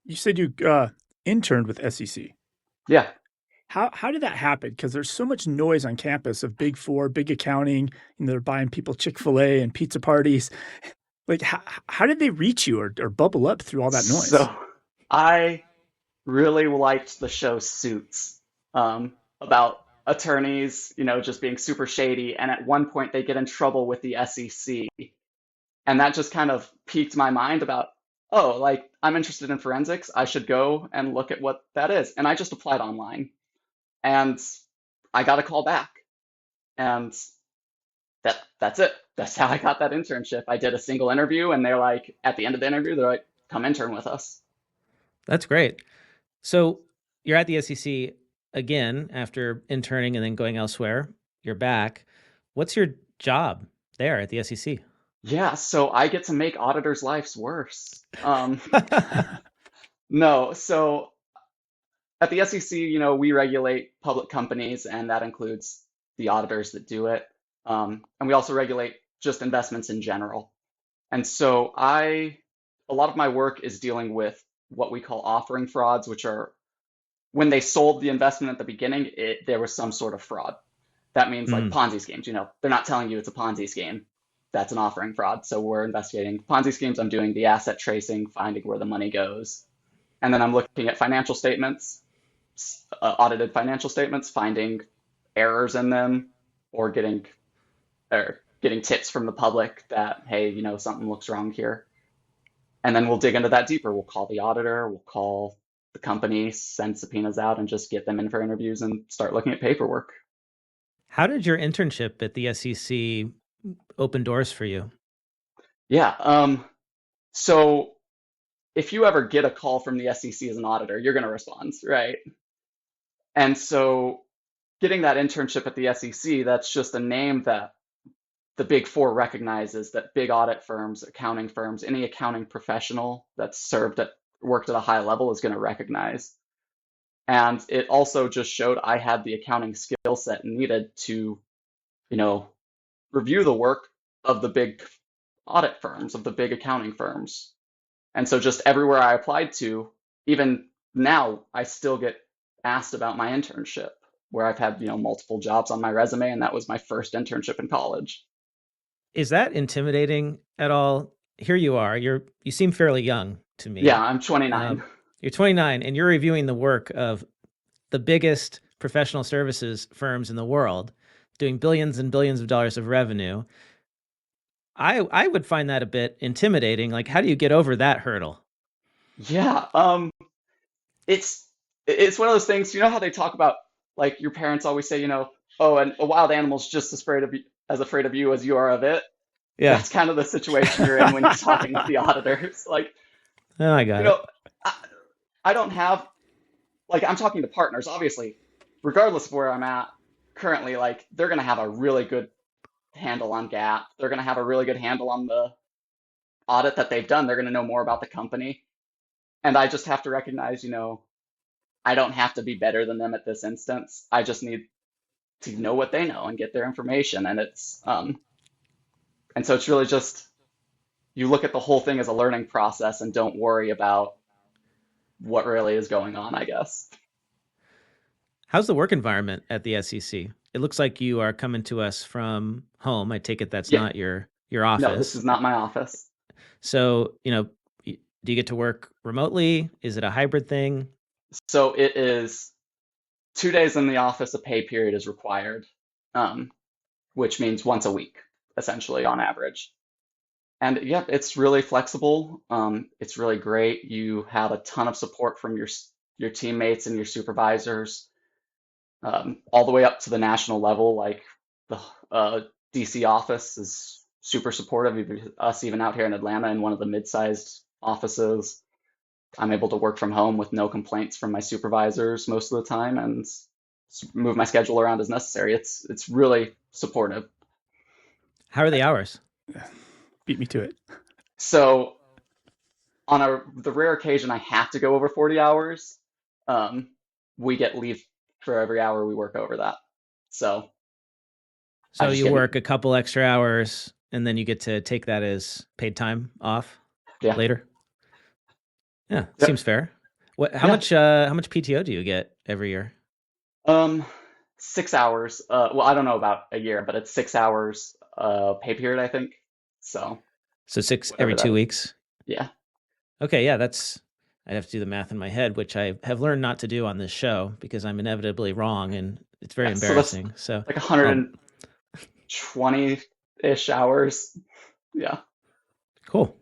You said you interned with SEC. Yeah. How did that happen? Because there's so much noise on campus of Big Four, big accounting, and they're buying people Chick-fil-A and pizza parties. Like, how did they reach you or bubble up through all that noise? So I really liked the show Suits, about attorneys, just being super shady. And at one point, they get in trouble with the SEC. And that just kind of piqued my mind about, oh, like I'm interested in forensics. I should go and look at what that is. And I just applied online and I got a call back. And that's it. That's how I got that internship. I did a single interview and they're like, at the end of the interview, they're like, come intern with us. That's great. So you're at the SEC again after interning and then going elsewhere. You're back. What's your job there at the SEC? Yeah, so I get to make auditors' lives worse. No, so at the SEC, we regulate public companies, and that includes the auditors that do it. And we also regulate just investments in general. And so a lot of my work is dealing with what we call offering frauds, which are when they sold the investment at the beginning, there was some sort of fraud. That means like Mm. Ponzi schemes, they're not telling you it's a Ponzi scheme. That's an offering fraud. So we're investigating Ponzi schemes. I'm doing the asset tracing, finding where the money goes. And then I'm looking at financial statements, audited financial statements, finding errors in them or getting tips from the public that, hey, something looks wrong here. And then we'll dig into that deeper. We'll call the auditor, we'll call the company, send subpoenas out, and just get them in for interviews and start looking at paperwork. How did your internship at the SEC open doors for you? Yeah. So if you ever get a call from the SEC as an auditor, you're going to respond, right? And so getting that internship at the SEC, that's just a name that the Big Four recognizes, that big audit firms, accounting firms, any accounting professional that's worked at a high level is going to recognize. And it also just showed I had the accounting skill set needed to, you know, review the work of the big audit firms, of the big accounting firms. And so just everywhere I applied to, even now, I still get asked about my internship, where I've had, multiple jobs on my resume, and that was my first internship in college. Is that intimidating at all? Here you are. You seem fairly young to Yeah, me. I'm 29. Um, you're 29 and you're reviewing the work of the biggest professional services firms in the world, doing billions and billions of dollars of revenue. I would find that a bit intimidating. Like, how do you get over that hurdle? Yeah, it's it's one of those things. You know how they talk about like your parents always say, oh, and a wild animal's just as afraid of you as you are of it. Yeah. That's kind of the situation you're in when you're talking with the auditors. Like, Oh, I you got know, it. I, I don't have like I'm talking to partners, obviously, regardless of where I'm at currently, like they're gonna have a really good handle on GAAP. They're gonna have a really good handle on the audit that they've done. They're gonna know more about the company. And I just have to recognize, I don't have to be better than them at this instance. I just need to know what they know and get their information. And so it's really just you look at the whole thing as a learning process and don't worry about what really is going on, I guess. How's the work environment at the SEC? It looks like you are coming to us from home. I take it that's Yeah, not your no, this office. is not my office. So, do you get to work remotely? Is it a hybrid thing? So it is 2 days in the office, a pay period is required, um, which means once a week, essentially, on average. And yeah, it's really flexible. It's really great. You have a ton of support from your teammates and your supervisors, all the way up to the national level. Like the DC office is super supportive. Us even out here in Atlanta in one of the mid-sized offices, I'm able to work from home with no complaints from my supervisors most of the time and move my schedule around as necessary. It's really supportive. How are the hours? Beat me to it. So on the rare occasion I have to go over 40 hours, um, we get leave for every hour we work over that. So I So just you get, work a couple extra hours and then you get to take that as paid time off yeah, later? Yeah, Yep. seems fair. How Yeah. much PTO do you get every year? 6 hours. Well, I don't know about a year, but it's 6 hours pay period, I think. So So six every whatever that 2 is. weeks. Yeah. Okay, yeah, I'd have to do the math in my head, which I have learned not to do on this show because I'm inevitably wrong and it's very Yeah. So that's embarrassing. So, like um, 120-ish hours. Yeah. cool.